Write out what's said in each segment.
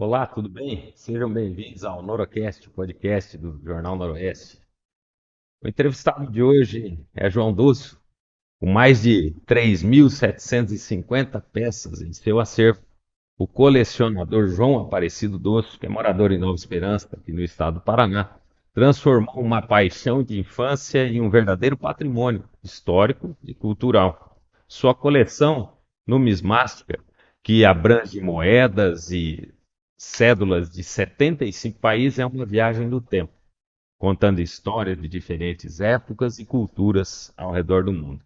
Olá, tudo bem? Sejam bem-vindos ao Norocast, o podcast do Jornal Noroeste. O entrevistado de hoje é João Dosso, com mais de 3.750 peças em seu acervo. O colecionador João Aparecido Dosso, que é morador em Nova Esperança, aqui no estado do Paraná, transformou uma paixão de infância em um verdadeiro patrimônio histórico e cultural. Sua coleção numismática, que abrange moedas e cédulas de 75 países, é uma viagem no tempo, contando histórias de diferentes épocas e culturas ao redor do mundo.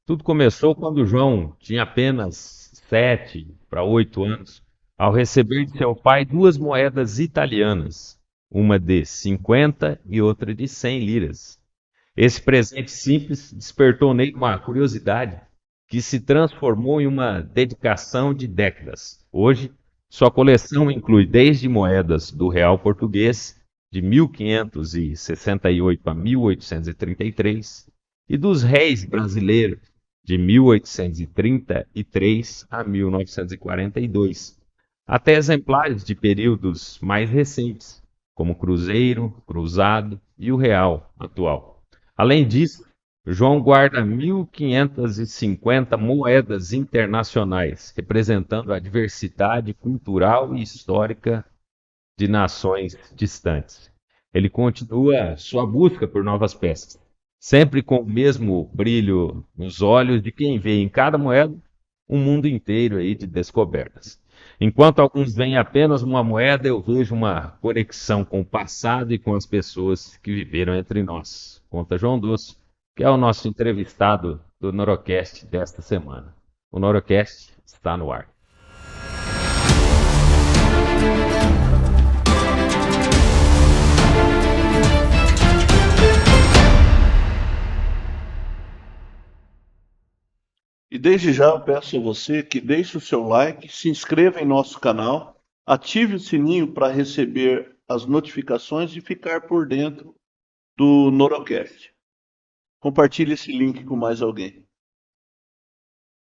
Tudo começou quando João tinha apenas 7 para 8 anos, ao receber de seu pai duas moedas italianas, uma de 50 e outra de 100 liras. Esse presente simples despertou nele uma curiosidade que se transformou em uma dedicação de décadas. Hoje, sua coleção inclui desde moedas do real português de 1568 a 1833 e dos réis brasileiros de 1833 a 1942, até exemplares de períodos mais recentes, como Cruzeiro, Cruzado e o Real atual. Além disso, João guarda 1.550 moedas internacionais, representando a diversidade cultural e histórica de nações distantes. Ele continua sua busca por novas peças, sempre com o mesmo brilho nos olhos de quem vê em cada moeda um mundo inteiro aí de descobertas. Enquanto alguns veem apenas uma moeda, eu vejo uma conexão com o passado e com as pessoas que viveram entre nós. Conta João Dosso, que é o nosso entrevistado do Norocast desta semana. O Norocast está no ar. E desde já eu peço a você que deixe o seu like, se inscreva em nosso canal, ative o sininho para receber as notificações e ficar por dentro do Norocast. Compartilhe esse link com mais alguém.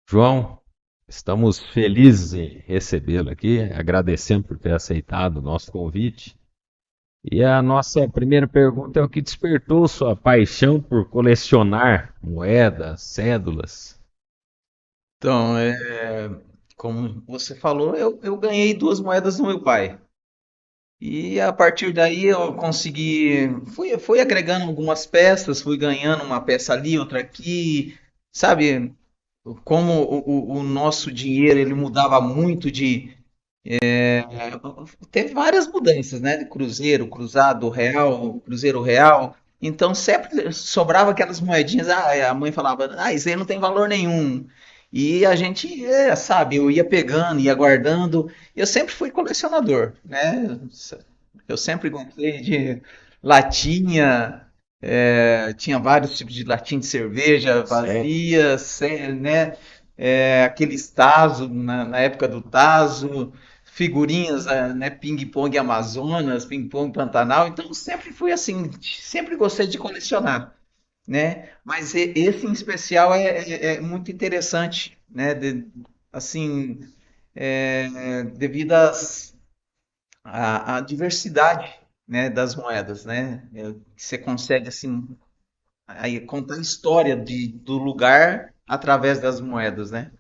João, estamos felizes em recebê-lo aqui, agradecendo por ter aceitado o nosso convite. E a nossa primeira pergunta é o que despertou sua paixão por colecionar moedas, cédulas? Então, como você falou, eu ganhei duas moedas do meu pai. E a partir daí eu consegui, fui agregando algumas peças, fui ganhando uma peça ali, outra aqui, sabe? Como o nosso dinheiro ele mudava muito teve várias mudanças, né? De cruzeiro, cruzado, real, cruzeiro real. Então sempre sobrava aquelas moedinhas. Ah, a mãe falava, isso aí não tem valor nenhum. E a gente, sabe, eu ia pegando, ia guardando. Eu sempre fui colecionador, né? Eu sempre gostei de latinha, tinha vários tipos de latinha de cerveja Sério? vazia, né? Aqueles Tazo, na época do Tazo, figurinhas, né? Ping-pong Amazonas, ping-pong Pantanal. Então sempre fui assim, sempre gostei de colecionar, né? Mas esse em especial é muito interessante, né? Assim, devido à diversidade, né, das moedas, né? Você consegue assim aí contar a história do lugar através das moedas, né?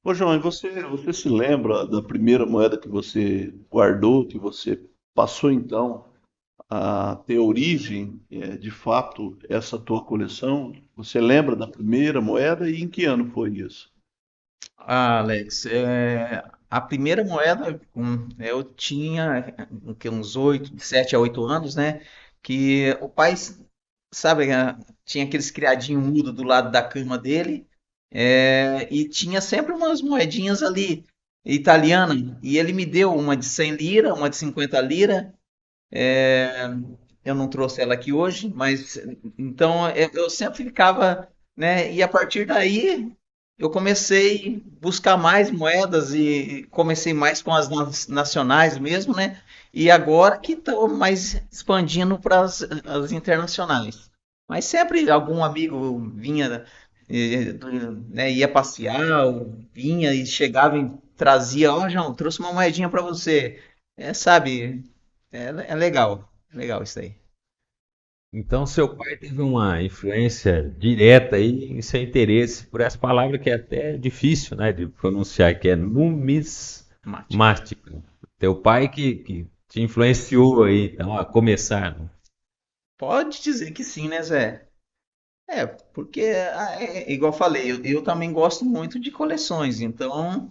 Ô João, e você se lembra da primeira moeda que você guardou, que você passou então a ter origem, de fato, essa tua coleção? Você lembra da primeira moeda e em que ano foi isso? Ah, Alex, a primeira moeda eu tinha uns 7 a 8 anos, né? Que o pai, sabe, tinha aqueles criadinhos mudo do lado da cama dele, e tinha sempre umas moedinhas ali italianas. E ele me deu uma de 100 lira, uma de 50 lira. é, eu não trouxe ela aqui hoje, mas então eu sempre ficava, né? E a partir daí eu comecei a buscar mais moedas e comecei mais com as nacionais mesmo, né? E agora que estou mais expandindo para as internacionais. Mas sempre algum amigo vinha, né, ia passear, ou vinha e chegava e trazia, ó, João, trouxe uma moedinha para você. sabe, é legal isso aí. Então, seu pai teve uma influência direta aí em seu interesse por essa palavra que é até difícil, né, de pronunciar, que é Mática. numismática. Teu pai que te influenciou aí, então, a começar, né? Pode dizer que sim, né, Zé? Porque, igual eu falei, eu também gosto muito de coleções, então,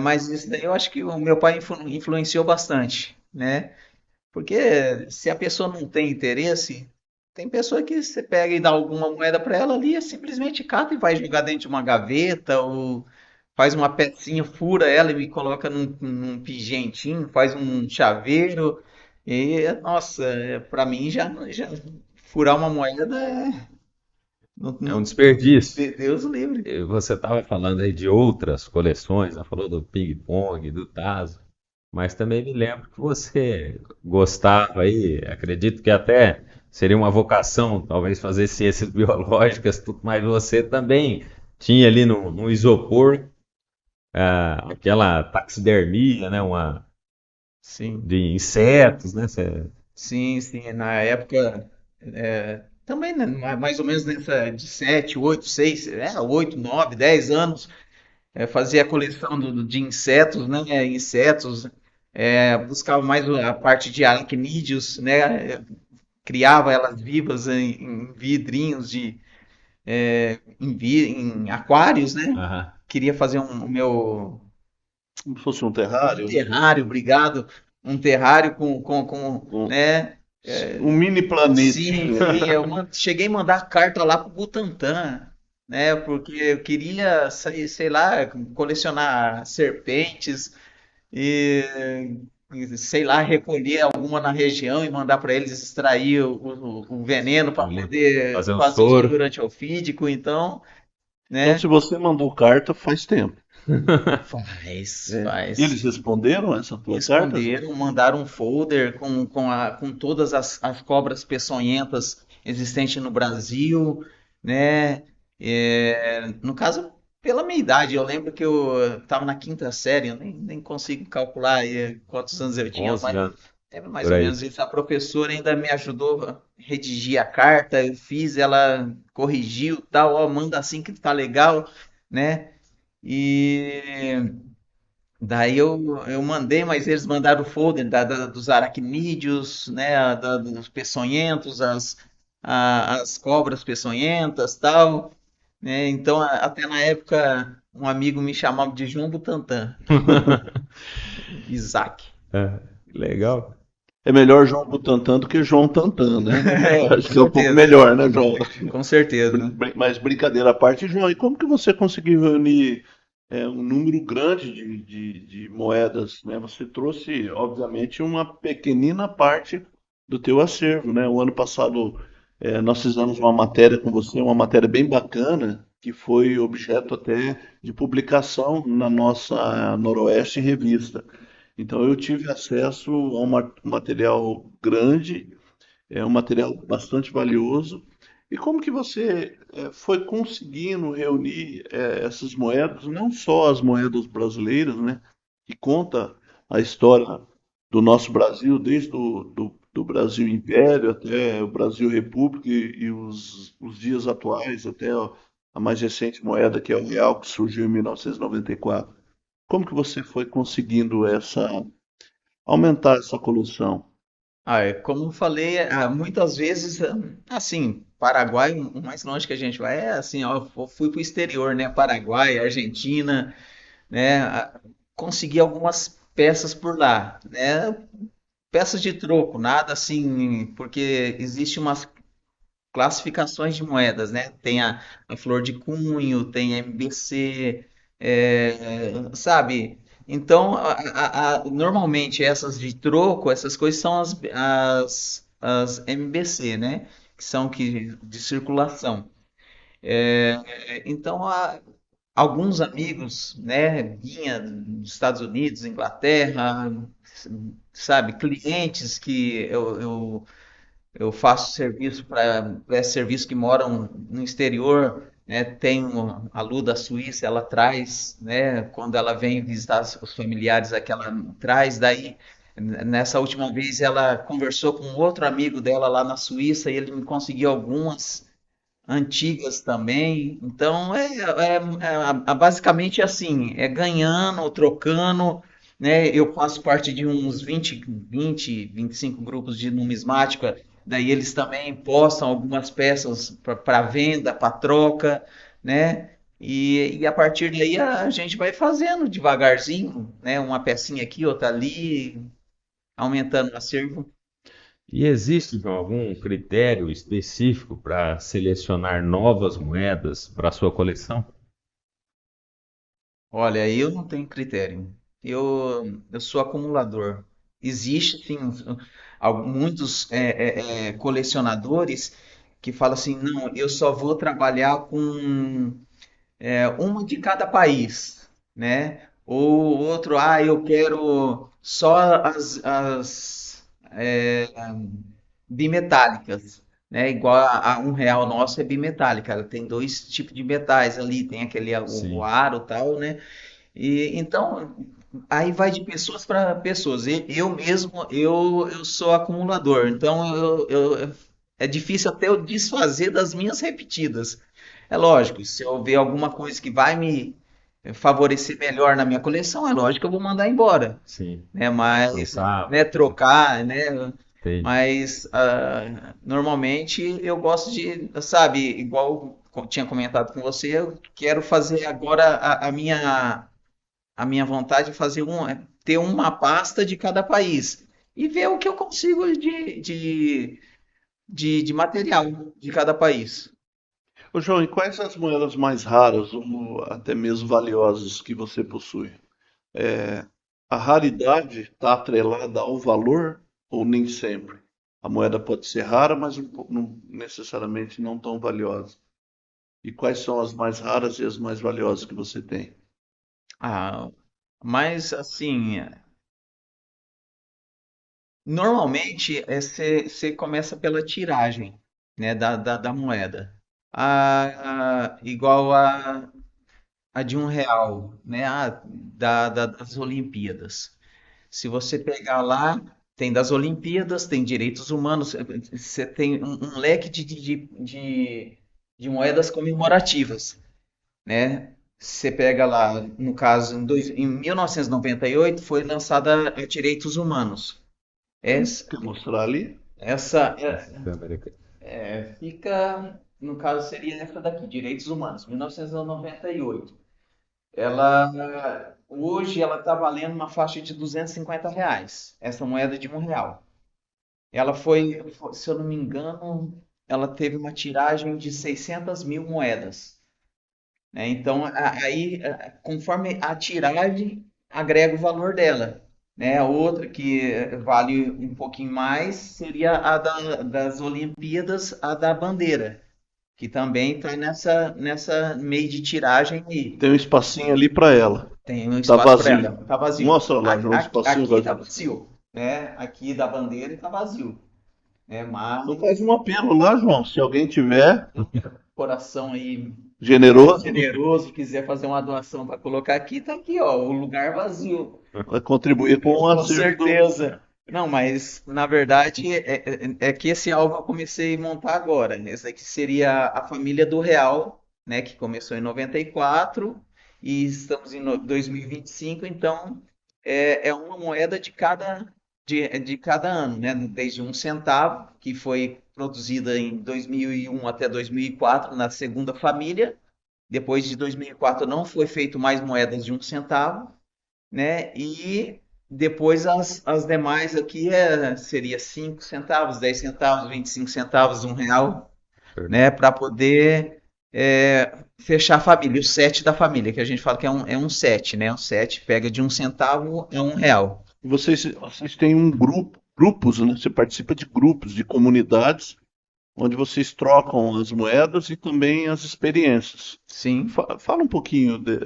mas isso daí eu acho que o meu pai influenciou bastante, né? Porque se a pessoa não tem interesse, tem pessoa que você pega e dá alguma moeda para ela ali, simplesmente cata e vai jogar dentro de uma gaveta, ou faz uma pecinha, fura ela e me coloca num pingentinho, faz um chaveiro. E, nossa, para mim já furar uma moeda É um desperdício. Deus o livre. E você estava falando aí de outras coleções, né? Falou do ping-pong, do tazo, mas também me lembro que você gostava aí, acredito que até seria uma vocação, talvez fazer ciências biológicas, mas você também tinha ali no isopor aquela taxidermia, né? Uma Sim. de insetos, né? Sim, sim, na época, também né, mais ou menos nessa de 7, 8, 6, 8, 9, 10 anos, fazia a coleção de insetos, né, insetos, buscava mais a parte de aracnídeos, né, criava elas vivas em vidrinhos em aquários, né, Aham. queria fazer o meu Como se fosse um um terrário, né? terrário, obrigado, um terrário Um, né, um mini sim, planetinha. sim, cheguei a mandar carta lá pro Butantan, né? Porque eu queria, sei lá, colecionar serpentes e, sei lá, recolher alguma na região e mandar para eles extrair o veneno para Ali, poder fazer um fazer o soro. soro antiofídico. Então, Então, né? se você mandou carta, faz tempo. Faz, É. faz. Eles responderam essa tua carta, Zé? Responderam, mandaram um folder com todas as cobras peçonhentas existentes no Brasil, né? No caso, pela minha idade, eu lembro que eu estava na quinta série, eu nem consigo calcular aí quantos anos eu tinha, 11 mas anos, é mais por ou aí. menos isso. A professora ainda me ajudou a redigir a carta, eu fiz, ela corrigiu, tal, ó, manda assim que tá legal, né? E daí eu mandei, mas eles mandaram o folder dos aracnídeos, né, dos peçonhentos, as cobras peçonhentas, tal, né? Então, até na época, um amigo me chamava de João Butantan, Isaac. É, legal. É melhor João Butantan do que João Tantan, né? Com Acho que é um pouco certeza, melhor, né, João? com certeza. Mas brincadeira à parte, João, e como que você conseguiu reunir um número grande de moedas, né? Você trouxe, obviamente, uma pequenina parte do teu acervo, né? O ano passado nós fizemos uma matéria com você, uma matéria bem bacana, que foi objeto até de publicação na nossa Noroeste Revista. Então eu tive acesso a um material grande, é um material bastante valioso. E como que você foi conseguindo reunir essas moedas, não só as moedas brasileiras, né, que conta a história do nosso Brasil, desde do Brasil Império até o Brasil República e os dias atuais, até a mais recente moeda, que é o real, que surgiu em 1994. Como que você foi conseguindo aumentar essa coleção? Como eu falei, muitas vezes, assim, Paraguai, o mais longe que a gente vai é assim, ó, eu fui pro exterior, né? Paraguai, Argentina, né? Consegui algumas peças por lá, né? Peças de troco, nada assim, porque existe umas classificações de moedas, né? Tem a flor de cunho, tem a MBC, sabe? Então, normalmente essas de troco, essas coisas são as MBC, né? Que são de circulação. Então, alguns amigos, né, vinha dos Estados Unidos, Inglaterra, sabe, clientes que eu faço serviço para serviço que moram no exterior, né? Tem a Lu da Suíça, ela traz, né? Quando ela vem visitar os familiares aqui, ela traz. Daí, nessa última vez, ela conversou com outro amigo dela lá na Suíça e ele me conseguiu algumas antigas também. Então, basicamente assim, é ganhando, trocando, né? Eu faço parte de uns 25 grupos de numismática, daí eles também postam algumas peças para venda, para troca, né? E a partir daí a gente vai fazendo devagarzinho, né? Uma pecinha aqui, outra ali, aumentando o acervo. E existe, João, algum critério específico para selecionar novas moedas para sua coleção? Olha, eu não tenho critério. Eu sou acumulador. Existe, sim, muitos colecionadores que falam assim, não, eu só vou trabalhar com uma de cada país, né? Ou outro, eu quero só bimetálicas, né? Igual a R$ 1 nosso é bimetálica, ela tem dois tipos de metais ali, tem aquele o Sim. aro e tal, né? E então aí vai de pessoas para pessoas. Eu mesmo eu sou acumulador, então é difícil até eu desfazer das minhas repetidas. É lógico, se eu ver alguma coisa que vai me favorecer melhor na minha coleção, é lógico que eu vou mandar embora, Sim. né? Mas, Pensar, né, trocar, né? entendi. Mas normalmente eu gosto de, sabe, igual eu tinha comentado com você, eu quero fazer agora a minha vontade é ter uma pasta de cada país e ver o que eu consigo de material de cada país. Ô, João, e quais as moedas mais raras ou até mesmo valiosas que você possui? É, a raridade está atrelada ao valor ou nem sempre? A moeda pode ser rara, mas não necessariamente não tão valiosa. E quais são as mais raras e as mais valiosas que você tem? Ah, mas assim, normalmente você começa pela tiragem, né, da moeda. Igual a de R$ 1, né, das Olimpíadas. Se você pegar lá, tem das Olimpíadas, tem direitos humanos, você tem um leque de moedas comemorativas, né? Você pega lá, no caso, em 1998 foi lançada a Direitos Humanos. Essa, Quer mostrar ali? essa Essa câmera aqui. fica, no caso, seria essa daqui, Direitos Humanos, 1998. Hoje ela está valendo uma faixa de R$ 250, essa moeda de R$ 1. Ela se eu não me engano, ela teve uma tiragem de 600 mil moedas, né? Então, conforme a tiragem, agrega o valor dela, né? A outra que vale um pouquinho mais seria das Olimpíadas, a da bandeira, que também está nessa meio de tiragem aí. Tem um espacinho ali para ela. Tem um Tá espaço para vazio. ela. Tá vazio. Mostra lá, João, um espacinho Aqui tá vazio. vazio, né? Aqui da bandeira tá vazio, né? Então faz Mas um apelo lá, João. Se alguém tiver coração aí generoso, generoso, quiser fazer uma doação para colocar aqui, tá aqui, ó, o lugar vazio. vai contribuir com o Com acervo do. certeza. Não, mas na verdade é que esse álbum eu comecei a montar agora. Esse aqui seria a família do Real, né? Que começou em 94 e estamos em 2025, então é uma moeda de cada ano, né? Desde 1 centavo, que foi produzida em 2001 até 2004 na segunda família. Depois de 2004 não foi feito mais moedas de 1 centavo, né? E depois as demais aqui seria 5 centavos, 10 centavos, 25 centavos, R$ 1, né? Para poder fechar a família, o set da família, que a gente fala que é um set, né? Um set pega de 1 centavo a R$ 1. Vocês têm um grupo, grupos, né? Você participa de grupos, de comunidades, onde vocês trocam as moedas e também as experiências. Sim. Fala um pouquinho de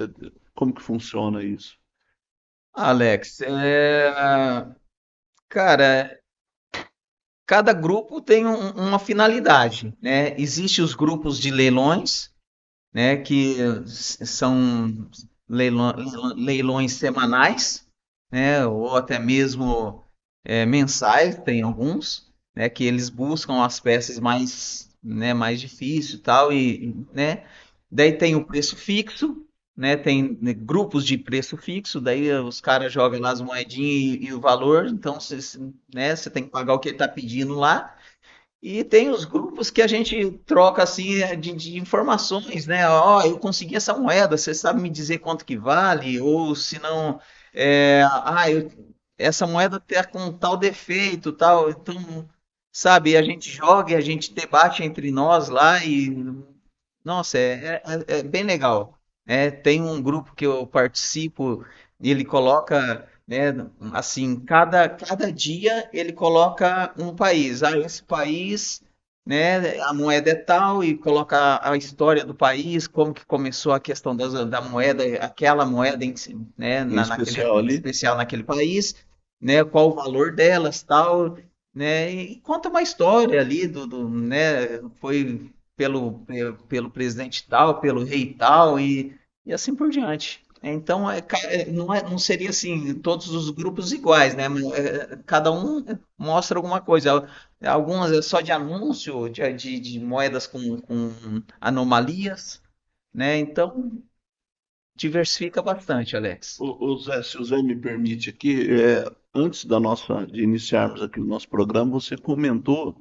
como que funciona isso. Alex, cara, cada grupo tem uma finalidade, né? Existem os grupos de leilões, né, que são leilões semanais, né, ou até mesmo mensais, tem alguns, né, que eles buscam as peças mais, né, mais difíceis e tal, né, daí tem o preço fixo, né, tem né, grupos de preço fixo, daí os caras jogam lá as moedinhas e o valor, então né, você tem que pagar o que ele está pedindo lá, e tem os grupos que a gente troca assim de informações, né? Ó, eu consegui essa moeda, você sabe me dizer quanto que vale? Ou se não, essa moeda tá com tal defeito, tal. Então, sabe, a gente joga e a gente debate entre nós lá e, nossa, é bem legal. É, tem um grupo que eu participo, e ele coloca, né, assim, cada dia ele coloca um país. Ah, esse país, né, a moeda é tal, e coloca a história do país, como que começou a questão da moeda, aquela moeda em si, né, Em especial ali. especial naquele país, né, qual o valor delas, tal, né, e conta uma história ali né, foi pelo presidente tal, pelo rei tal e assim por diante. Então, não seria assim, todos os grupos iguais, né? Mas, cada um mostra alguma coisa. Algumas é só de anúncio de moedas com anomalias, né? Então, diversifica bastante, Alex. O Zé, se o Zé me permite aqui, antes de iniciarmos aqui o nosso programa, você comentou,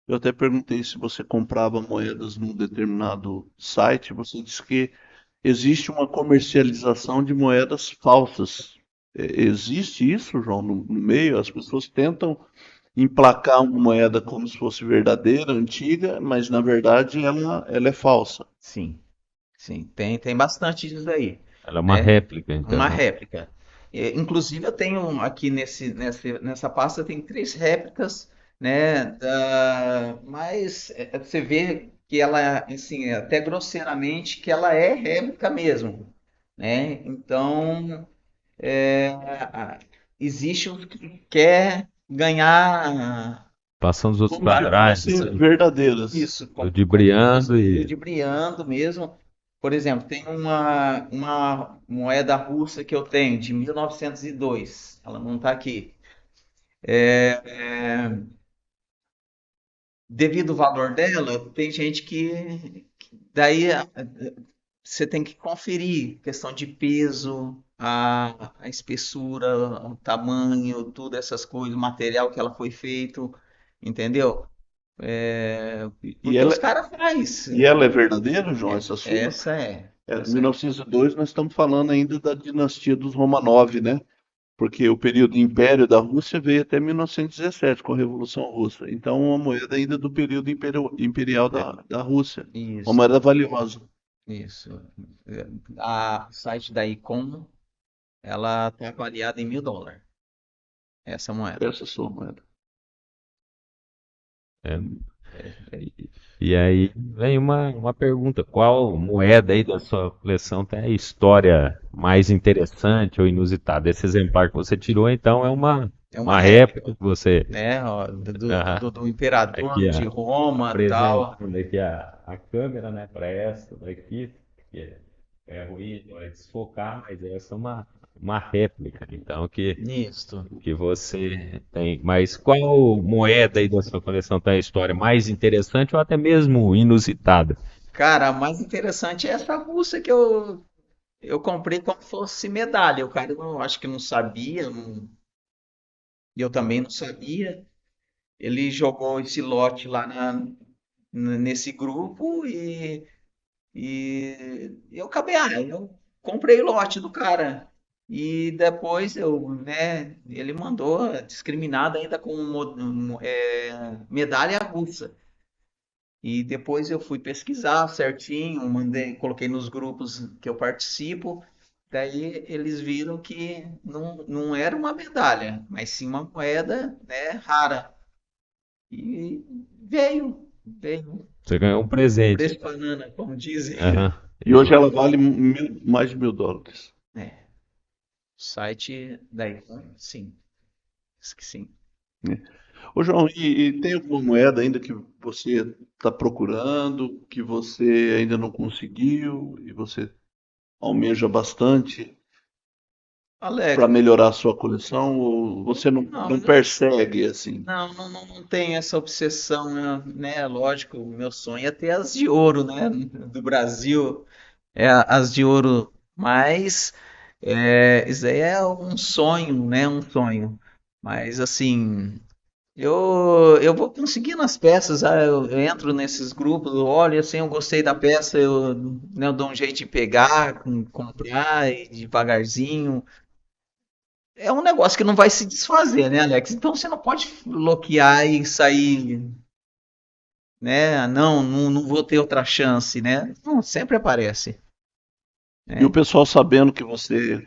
eu até perguntei se você comprava moedas num determinado site, você disse que existe uma comercialização de moedas falsas. Existe isso, João, no meio? As pessoas tentam emplacar uma moeda como se fosse verdadeira, antiga, mas na verdade ela é falsa. Sim, sim, tem bastante disso aí, Ela é uma né? réplica, Uma então. réplica. Inclusive, eu tenho aqui nessa pasta, tem três réplicas, né? Mas você vê que ela, assim, até grosseiramente, que ela é réplica mesmo, né? Então, é, a- existe o que quer ganhar Passando os outros Como para se trás, fossem assim, verdadeiras. isso, ludibriando e ludibriando mesmo. Por exemplo, tem uma moeda russa que eu tenho de 1902. Ela não está aqui. Devido ao valor dela, tem gente que daí você tem que conferir questão de peso, a espessura, o tamanho, tudo essas coisas, o material que ela foi feito, entendeu? E Porque ela, os caras e fazem. ela é verdadeira, João, essa sua? Essa é. Essa é. 1902, nós estamos falando ainda da dinastia dos Romanov, né? Porque o período Império da Rússia veio até 1917, com a Revolução Russa. Então, uma moeda ainda do período imperial da Rússia. Uma Isso, moeda valiosa. isso. O site da Icom, ela está avaliada em US$ 1.000, essa moeda. Essa é a sua moeda. é, É, e aí vem uma pergunta: qual moeda aí da sua coleção tem a história mais interessante ou inusitada? Esse exemplar que você tirou, então, é é uma uma réplica réplica, que você. né, ó, Aham. do imperador Aqui, de Roma, tal. apresentando aqui a câmera, né, para essa daqui, que é ruim, vai desfocar, mas essa é uma réplica, então, Isso. que você tem. Mas qual moeda aí da sua coleção tem a história mais interessante ou até mesmo inusitada? Cara, a mais interessante é essa russa que eu comprei como fosse medalha. O cara não, acho que não sabia, e eu também não sabia. Ele jogou esse lote lá nesse grupo e eu acabei, eu comprei o lote do cara. E depois ele mandou discriminado ainda com medalha russa. E depois eu fui pesquisar certinho, mandei, coloquei nos grupos que eu participo. Daí eles viram que não era uma medalha, mas sim uma moeda, né, rara. E veio Você ganhou um presente. preço banana, como dizem. Aham. E hoje ela vale mais de US$ 1.000. É, site da Icon, sim, diz que sim. Ô, João, e tem alguma moeda ainda que você está procurando, que você ainda não conseguiu e você almeja bastante Alex, para melhorar a sua coleção, ou você não, não persegue assim? não tenho essa obsessão, né? Lógico, o meu sonho é ter as de ouro, né? Do Brasil, as de ouro, mas isso aí é um sonho, né? Um sonho. Mas assim, eu vou conseguindo as peças, eu entro nesses grupos, eu olho assim, eu gostei da peça, né, eu dou um jeito de pegar, comprar e devagarzinho. É um negócio que não vai se desfazer, né, Alex? Então você não pode bloquear e sair, né? Não vou ter outra chance, né? Não, sempre aparece, E o né? pessoal sabendo que você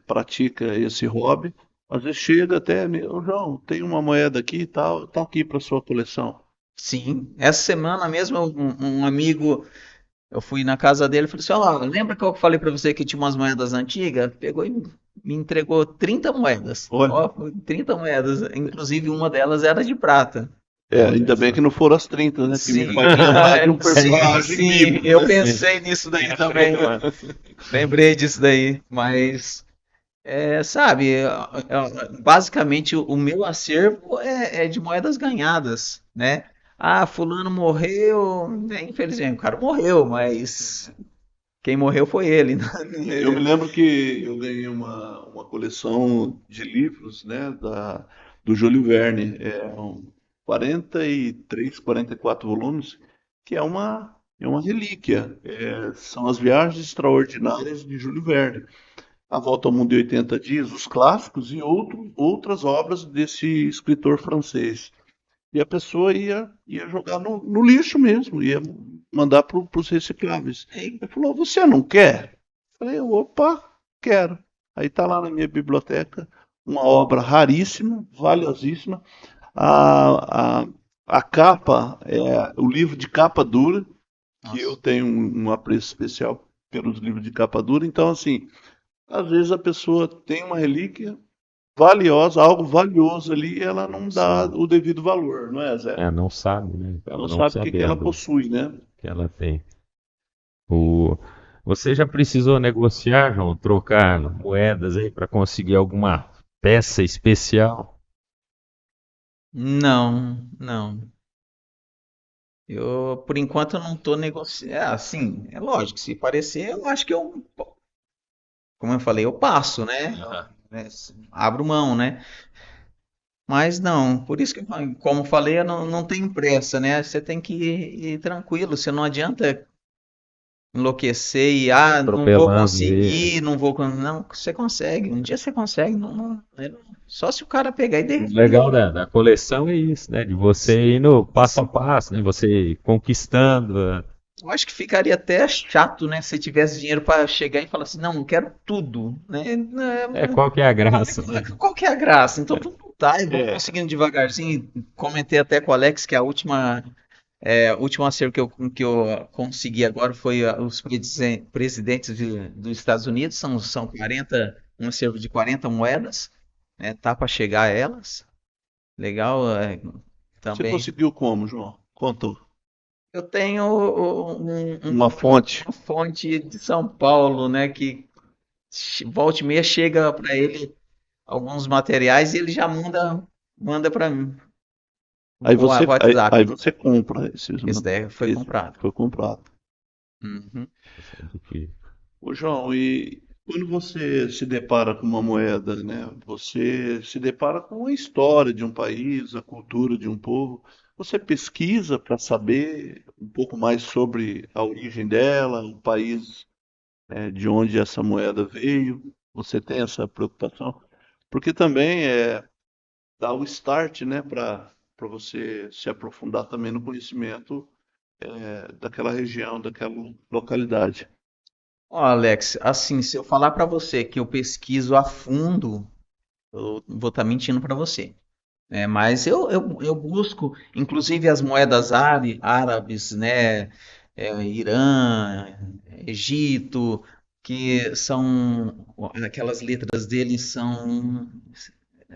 pratica esse hobby, às vezes chega até, ô João, tem uma moeda aqui e tal, tá aqui para sua coleção. Sim, essa semana mesmo um amigo, eu fui na casa dele e falei assim, ó, lembra que eu falei pra você que tinha umas moedas antigas? Pegou e me entregou 30 moedas. Olha, Ó, 30 moedas, inclusive uma delas era de prata. Olha ainda bem só. que não foram as 30, né? Que me Sim, faz lembrar de um sim, personagem sim, bíblico, eu né? pensei nisso daí também, mano. Lembrei disso daí, mas sabe, basicamente o meu acervo é de moedas ganhadas, né? Ah, fulano morreu, né, infelizmente o cara morreu, mas quem morreu foi ele, né? Eu me lembro que eu ganhei uma coleção de livros, né, do Júlio Verne, 43, 44 volumes, que é uma relíquia. São as Viagens Extraordinárias de Júlio Verne. A Volta ao Mundo em 80 Dias, os clássicos e outras obras desse escritor francês. E a pessoa ia jogar no lixo mesmo, ia mandar para os recicláveis. Ele falou: Você não quer? Eu falei: Opa, quero. Aí está lá na minha biblioteca uma obra raríssima, valiosíssima. A, a, a capa é o livro de capa dura, que eu Nossa, tenho um apreço especial pelos livros de capa dura. Então, assim, às vezes a pessoa tem uma relíquia valiosa, algo valioso ali, e ela não dá Sim. o devido valor, não é, Zé? Não sabe, né? Não Acaba não sabe o que que ela sabendo possui, né? que ela tem. O... Você já precisou negociar, João, trocar moedas aí para conseguir alguma peça especial? não. Eu, por enquanto, eu não tô negociando. Assim, é lógico, se parecer, eu acho que como eu falei, eu passo, né? Aham. Abro mão, né? Mas não, por isso que, como eu falei, eu não tenho pressa, né? Você tem que ir tranquilo, você não adianta enlouquecer e, não vou Atropelando ele. conseguir, não vou. Não, você consegue, um dia você consegue, só se o cara pegar e O legal derreter. da coleção é isso, né? De você indo passo a passo, né? Você ir conquistando. Eu acho que ficaria até chato, né? Se tivesse dinheiro para chegar e falar assim, não, eu quero tudo, né? Qual que é a graça, né? Qual que é a graça? Então vamos lutar e vamos É. conseguindo devagarzinho. Comentei até com o Alex que o último acervo que eu consegui agora foi os presidentes dos Estados Unidos, são 40, um acervo de 40 moedas, né? Tá para chegar a elas. Legal, Você também. conseguiu como, João? Conta Eu tenho uma fonte. uma fonte de São Paulo, né, que volta e meia chega para ele alguns materiais e ele já manda para mim Aí no você, aí WhatsApp. você compra esses, Esse daí foi esse comprado. foi comprado. Uhum. Isso é difícil. Ô, João, e quando você se depara com uma moeda, né? Você se depara com a história de um país, a cultura de um povo. Você pesquisa para saber um pouco mais sobre a origem dela, o país, de onde essa moeda veio. Você tem essa preocupação? Porque também dá o start, né, para você se aprofundar também no conhecimento daquela região, daquela localidade. Ó, Alex, assim, se eu falar para você que eu pesquiso a fundo, eu vou estar mentindo para você. Mas eu busco, inclusive as moedas árabes, né? Irã, Egito, que são aquelas letras deles são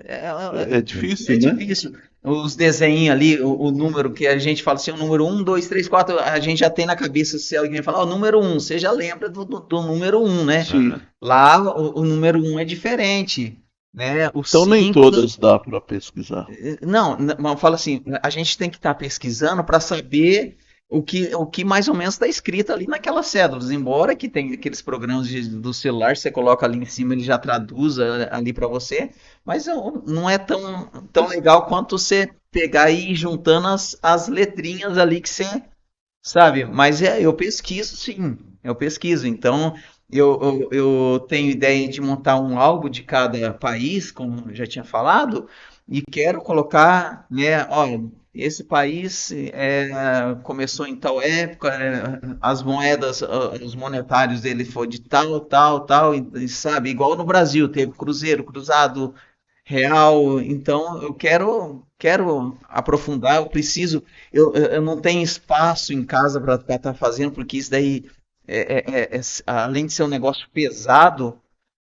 É, É é difícil, né? difícil. Os desenhos ali, o número que a gente fala assim, o número um, 2, 3, 4, a gente já tem na cabeça, se alguém falar, ó, o número um, você já lembra do número um, né? Sim. Lá o número um é diferente, né? O Então nem 5 todas dá para pesquisar. não, mas fala assim, a gente tem que estar pesquisando para saber o que mais ou menos está escrito ali naquelas cédulas, embora que tem aqueles programas do celular, você coloca ali em cima, ele já traduz ali para você, mas não é tão legal quanto você pegar e ir juntando as letrinhas ali que você sabe. Mas eu pesquiso, sim, eu pesquiso. Então, eu tenho ideia de montar um álbum de cada país, como eu já tinha falado, e quero colocar, né, olha, esse país começou em tal época, as moedas, os monetários dele foi de tal, tal, tal, e sabe, igual no Brasil, teve cruzeiro, cruzado, real. Então, eu quero aprofundar, eu preciso. Eu não tenho espaço em casa para estar fazendo, porque isso daí, além de ser um negócio pesado,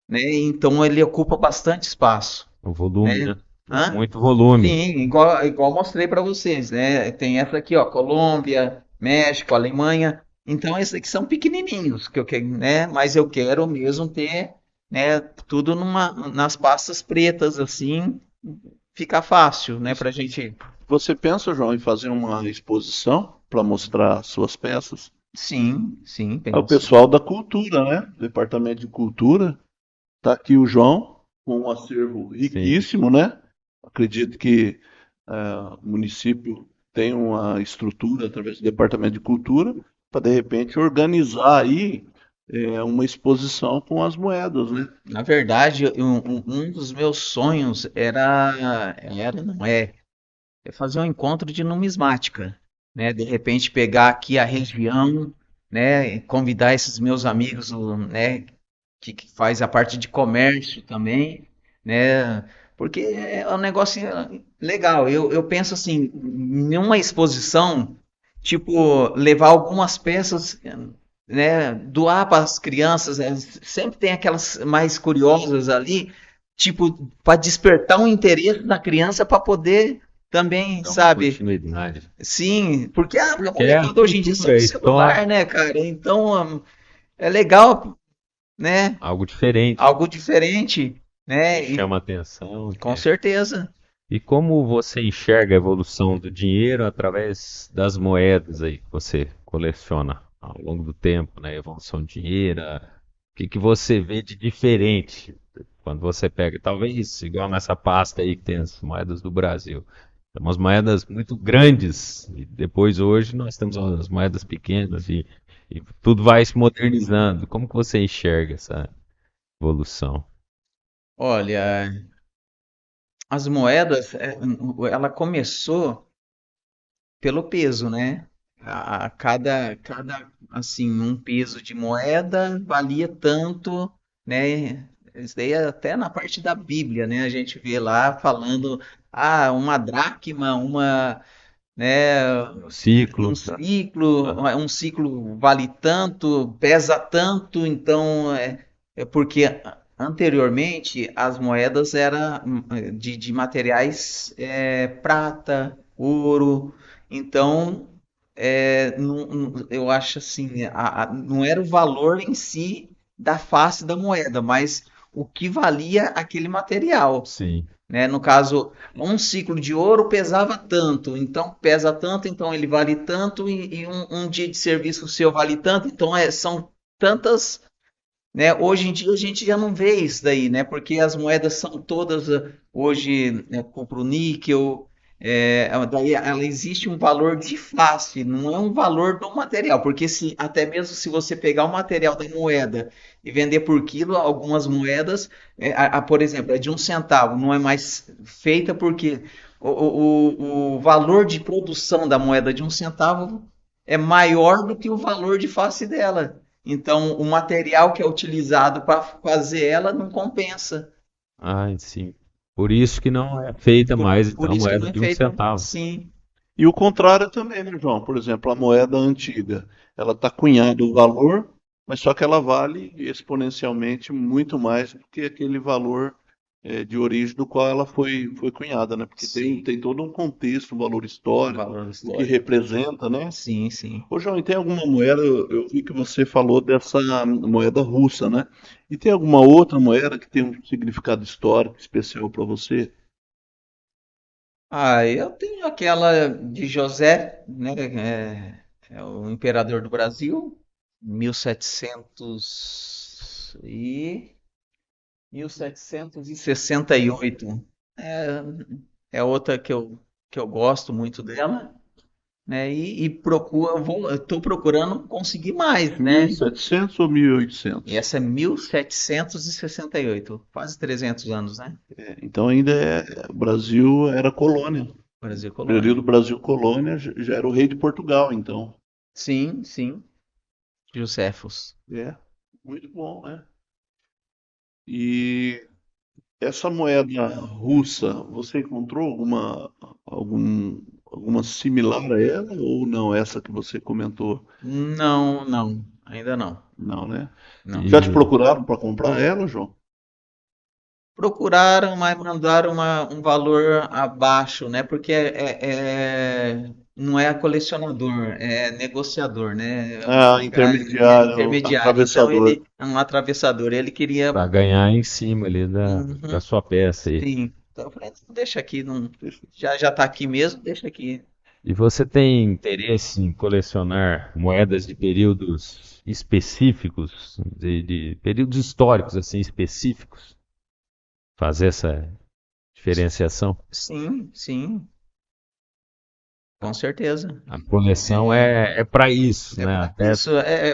né? Então ele ocupa bastante espaço, O volume, né? né? Hã? Muito volume. Sim, igual mostrei para vocês, né? Tem essa aqui, ó, Colômbia, México, Alemanha. Então esses aqui são pequenininhos, que eu quero, né? Mas eu quero mesmo ter, né? Tudo nas pastas pretas, assim, fica fácil, né? Pra gente. Você pensa, João, em fazer uma exposição para mostrar suas peças? Sim, sim, É o penso. pessoal da cultura, né? Departamento de Cultura. Tá aqui o João, com um acervo Sim. riquíssimo, né? Acredito que o município tem uma estrutura através do Departamento de Cultura para de repente organizar aí uma exposição com as moedas, né? Na verdade, um dos meus sonhos não é fazer um encontro de numismática, né? De repente pegar aqui a região, né? Convidar esses meus amigos, né? Que faz a parte de comércio também, né? Porque é um negócio legal. Eu penso assim, em uma exposição, tipo, levar algumas peças, né? Doar para as crianças, sempre tem aquelas mais curiosas ali, tipo, para despertar um interesse na criança para poder também, Dá uma sabe? continuidade. Sim, porque a Que é a molecada hoje em dia só cultura, no a história, celular, né, cara? Então, é legal, né? algo diferente Algo diferente, que né? E, chama atenção. com certeza. E como você enxerga a evolução do dinheiro através das moedas aí que você coleciona ao longo do tempo, né? Evolução do dinheiro, o que que você vê de diferente quando você pega, talvez igual nessa pasta aí que tem as moedas do Brasil. Tem umas moedas muito grandes e depois hoje nós temos as moedas pequenas e tudo vai se modernizando. Como que você enxerga essa evolução? Olha, as moedas, ela começou pelo peso, né? Assim, um peso de moeda valia tanto, né? Isso daí é até na parte da Bíblia, né? A gente vê lá falando, uma dracma, né? O ciclo, Um ciclo vale tanto, pesa tanto, então é porque anteriormente as moedas eram de materiais prata, ouro, então eu acho assim, não era o valor em si da face da moeda, mas o que valia aquele material, sim. né? No caso, um ciclo de ouro pesava tanto, então pesa tanto, então ele vale tanto, e um dia de serviço seu vale tanto, então são tantas, né? Hoje em dia a gente já não vê isso daí, né? Porque as moedas são todas hoje, né, compro níquel, daí ela existe um valor de face, não é um valor do material, porque se até mesmo se você pegar o material da moeda e vender por quilo, algumas moedas, por exemplo, é de 1 centavo, não é mais feita porque o valor de produção da moeda de 1 centavo é maior do que o valor de face dela. Então, o material que é utilizado para fazer ela não compensa. Ai, sim. Por isso que não é feita Por, mais, por então, isso que moeda não é de um feita. centavo. Sim, E o contrário também, né, João? Por exemplo, a moeda antiga, ela está cunhada o valor, mas só que ela vale exponencialmente muito mais do que aquele valor de origem do qual ela foi cunhada, né? Porque tem, Sim, tem todo um contexto, um valor histórico, valor o que histórico. representa, né? Sim, sim. Ô, João, e tem alguma moeda, eu vi que você falou dessa moeda russa, né? E tem alguma outra moeda que tem um significado histórico especial para você? Ah, eu tenho aquela de José, né? É o imperador do Brasil, 1700 e 1768. É, é outra que eu gosto muito dela, né? E estou procurando conseguir mais, Mil e né? setecentos ou mil e E oitocentos? essa é 1768, quase 300 anos, né? Então ainda o Brasil era colônia. Brasil colônia. Período Brasil colônia já era o rei de Portugal, então. Sim, sim, Joséfos. É, muito bom, né? E essa moeda russa, você encontrou alguma similar a ela ou não? Essa que você comentou? Não, não, ainda não. Não, né? Não. Já te E procuraram para comprar ela, João? Procuraram, mas mandaram um valor abaixo, né? Porque não é colecionador, é negociador, né? Ah, É intermediário, intermediário. Então atravessador. ele é um atravessador. Ele queria. para ganhar em cima ali da Uhum, sua peça aí. sim. Então eu falei, "Não, deixa aqui, não, já tá aqui mesmo, deixa aqui." E você tem interesse em colecionar moedas de períodos específicos, de períodos históricos assim específicos? Fazer essa diferenciação? Sim, sim, com certeza. A coleção É, é para isso, É né? para Até isso,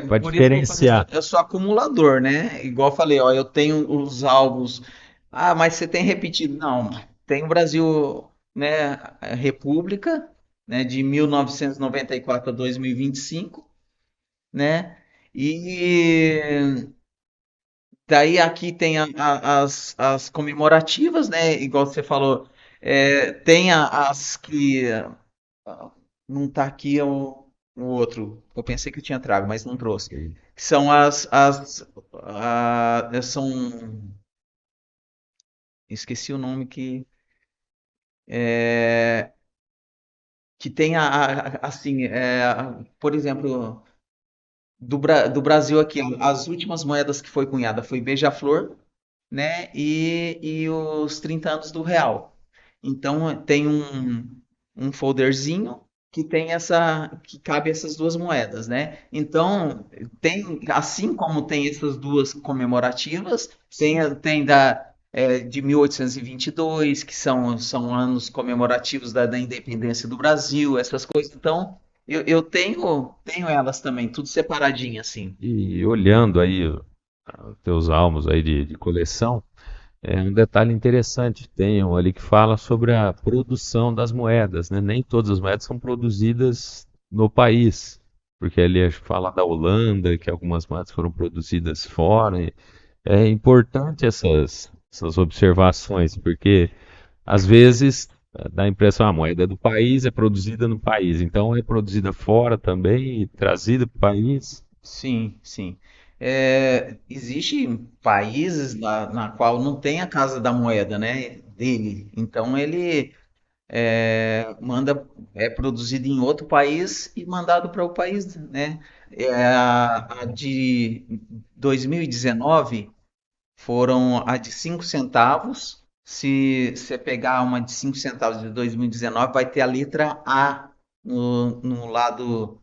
para por isso que eu falei, diferenciar. eu sou acumulador, né? Igual eu falei, ó, eu tenho os álbuns. Ah, mas você tem repetido? Não, tem o Brasil, né, a República, né, de 1994 a 2025, né? E daí aqui tem as comemorativas, né? Igual você falou, tem as que não tá aqui o outro. Eu pensei que eu tinha trago, mas não trouxe. Que são são, esqueci o nome é, que tem assim, por exemplo, do Brasil aqui, as últimas moedas que foi cunhada foi Beija-Flor, né? E os 30 anos do real. Então tem um folderzinho que tem que cabe essas duas moedas, né? Então tem, assim como tem essas duas comemorativas, tem de 1822, que são anos comemorativos da independência do Brasil, essas coisas. Então eu tenho elas também, tudo separadinho assim. E olhando aí os teus álbuns aí de coleção, é um detalhe interessante. Tem um ali que fala sobre a produção das moedas, né? Nem todas as moedas são produzidas no país, porque ali fala da Holanda, que algumas moedas foram produzidas fora. É importante essas observações, porque às vezes dá a impressão, a moeda é do país, é produzida no país, então é produzida fora também e trazida para o país. Sim, sim. Existem países na qual não tem a Casa da Moeda, né, dele. Então ele é produzido em outro país e mandado para o país, né? A de 2019 foram a de 5 centavos. Se você pegar uma de 5 centavos de 2019, vai ter a letra A no lado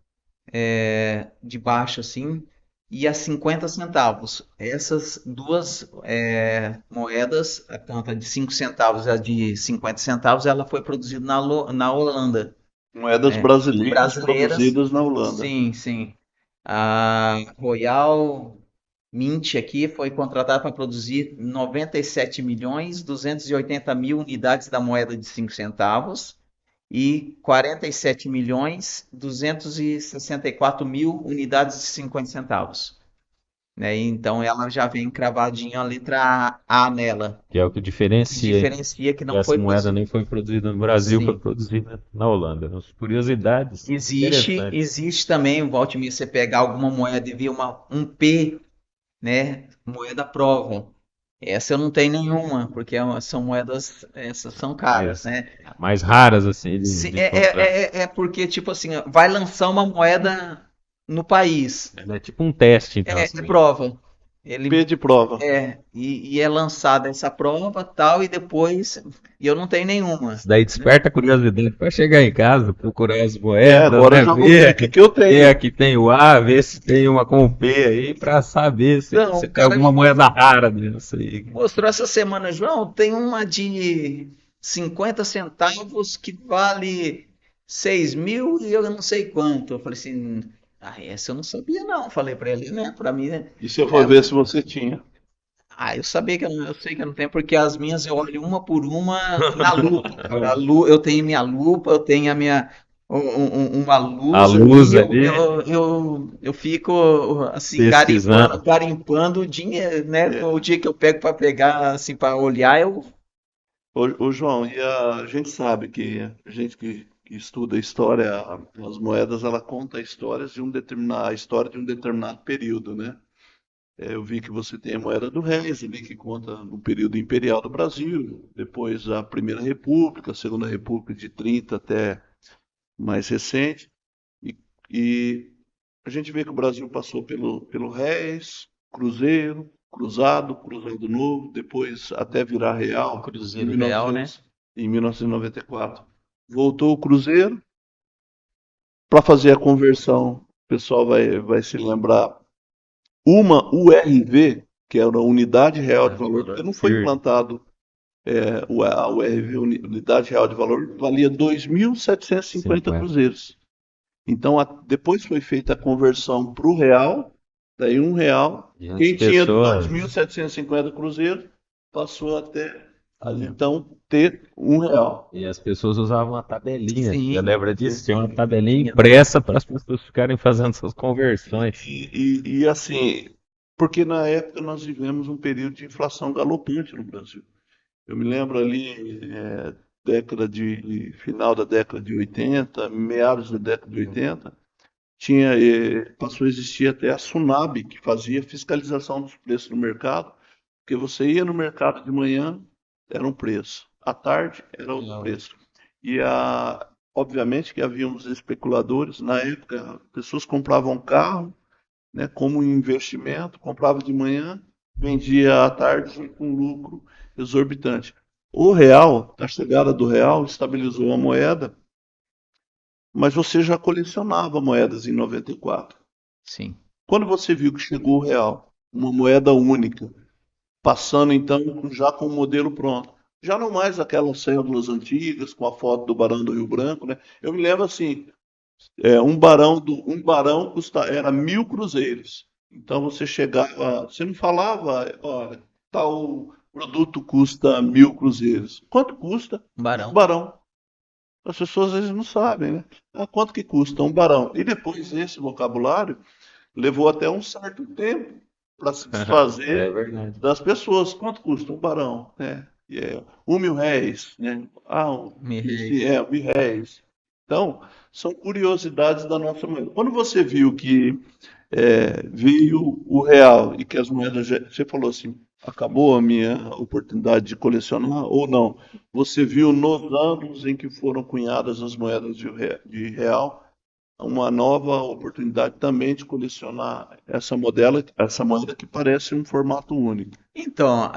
de baixo assim, e a 50 centavos. Essas duas moedas, tanto a de 5 centavos e a de 50 centavos, ela foi produzida na Holanda, Moedas né? brasileiras Brasileiras, produzidas na Holanda. sim, sim. A Royal Mint aqui foi contratada para produzir 97.280.000 unidades da moeda de 5 centavos e 47.264.000 unidades de 50 centavos. Né? Então ela já vem cravadinha a letra A nela, Que é o que que diferencia. diferencia que Que não essa foi moeda produzido. nem foi produzida no Brasil, foi Sim. produzida na Holanda. As curiosidades interessantes. Existe também, volte e meia, você pegar alguma moeda e ver um P, né? Moeda prova. Essa eu não tenho nenhuma, porque são moedas, essas são caras, Mais, né? mais raras, assim, Sim, de encontrar. é porque, tipo assim, ó, vai lançar uma moeda no país. Ela é tipo um teste, então, É assim. prova. Ele P de prova. e é lançada essa prova tal, e depois. E eu não tenho nenhuma. Isso daí desperta a curiosidade para chegar em casa, procurar as É, moedas, agora eu né? já vou ver o que Ver, que eu ver tenho. aqui tem o A, ver se tem uma com P aí, para saber Então, se o tem cara alguma me moeda rara nisso aí. mostrou essa semana, João, tem uma de 50 centavos que vale 6.000 e eu não sei quanto. Eu falei assim, essa eu não sabia não. Falei pra ele, né? Pra mim, né? E se eu for É, ver se você tinha? eu sabia que eu sei que eu não tenho, porque as minhas eu olho uma por uma na lupa, cara. Eu tenho minha lupa, eu tenho a minha uma A luz luz ali, ali, eu fico assim pesquisando. garimpando o dinheiro, né? É. O dia que eu pego para pegar assim para olhar, eu Ô, João, e a gente sabe que a gente que estuda história, as moedas, ela conta histórias de a história de um determinado período, né? Eu vi que você tem a moeda do réis ali, que conta o período imperial do Brasil, depois a Primeira República, a Segunda República de 30 até mais recente. E, e a gente vê que o Brasil passou pelo réis, cruzeiro, cruzado, cruzado novo, depois até virar real em Cruzeiro Real, né? 1900, em 1994. Voltou o cruzeiro para fazer a conversão. O pessoal vai se lembrar. Uma URV, que era a Unidade Real de Valor, porque não foi Sir, implantado a URV, Unidade Real de Valor, valia 2.750 50. cruzeiros. Então, depois foi feita a conversão para o real, daí R$ 1. E as Quem tinha pessoas, 2.750 cruzeiros passou até, então, ter R$ 1. e as pessoas usavam uma tabelinha. Você Sim, lembra disso? Tinha uma tabelinha tinha. impressa para as pessoas ficarem fazendo suas conversões. E assim, porque na época nós vivemos um período de inflação galopante no Brasil. Eu me lembro ali, final da década de 80, meados da década de 80, passou a existir até a Sunab, que fazia fiscalização dos preços no mercado, porque você ia no mercado de manhã, era um preço, à tarde era outro preço. Obviamente que haviam os especuladores, na época, pessoas compravam carro, né, como um investimento, comprava de manhã, vendia à tarde com lucro exorbitante. O real, a chegada do real, estabilizou a moeda, mas você já colecionava moedas em 94. Sim. Quando você viu que chegou o real, uma moeda única, passando então já com o modelo pronto, já não mais aquelas cédulas antigas com a foto do Barão do Rio Branco, né? Eu me lembro assim, um barão era 1.000 cruzeiros. Então você chegava, você não falava, olha, tal produto custa 1.000 cruzeiros. Quanto custa um Barão. barão? As pessoas às vezes não sabem, né? Quanto que custa um barão? E depois esse vocabulário levou até um certo tempo para se É desfazer verdade. das pessoas. Quanto custa um barão? Né? R$ 1.000, né? Mirrei. 1.000. Então, são curiosidades da nossa moeda. Quando você viu que veio o real e que as moedas, você falou assim, acabou a minha oportunidade de colecionar ou não? Você viu nos anos em que foram cunhadas as moedas de real uma nova oportunidade também de colecionar essa moeda que parece um formato único. Então,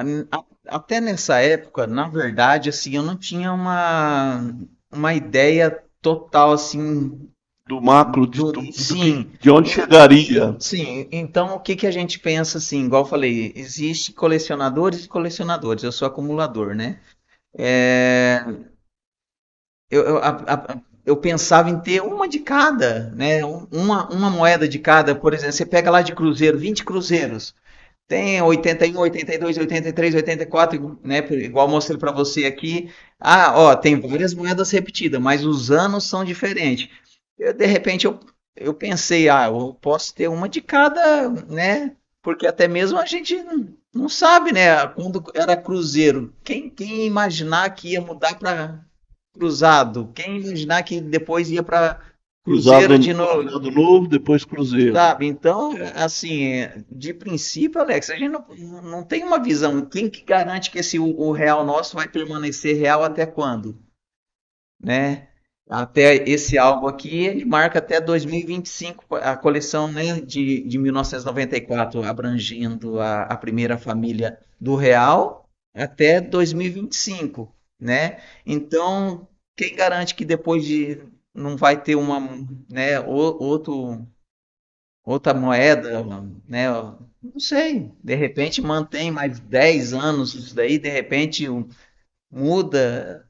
até nessa época, na verdade, assim, eu não tinha uma ideia total, assim, Do macro de tudo, sim, de onde chegaria. sim. Então, o que que a gente pensa, assim, igual eu falei, existe colecionadores e colecionadores, eu sou acumulador, né? É, eu pensava em ter uma de cada, né? Uma moeda de cada, por exemplo, você pega lá de cruzeiro, 20 cruzeiros. Tem 81, 82, 83, 84, né? Igual eu mostrei para você aqui. Ó, tem várias moedas repetidas, mas os anos são diferentes. De repente eu pensei, eu posso ter uma de cada, né? Porque até mesmo a gente não sabe, né? Quando era cruzeiro, quem ia imaginar que ia mudar para cruzado? Quem ia imaginar que depois ia para Cruzeiro de novo. Cruzado novo, depois Cruzeiro. Sabe? Então, assim, de princípio, Alex, a gente não tem uma visão. Quem que garante que o real nosso vai permanecer real até quando? Né? Até esse álbum aqui, ele marca até 2025, a coleção, né, de 1994, abrangendo a primeira família do real até 2025, né? Então, quem garante que depois de não vai ter uma, né, outra moeda, né? Não sei. De repente mantém mais 10 anos isso daí, de repente muda.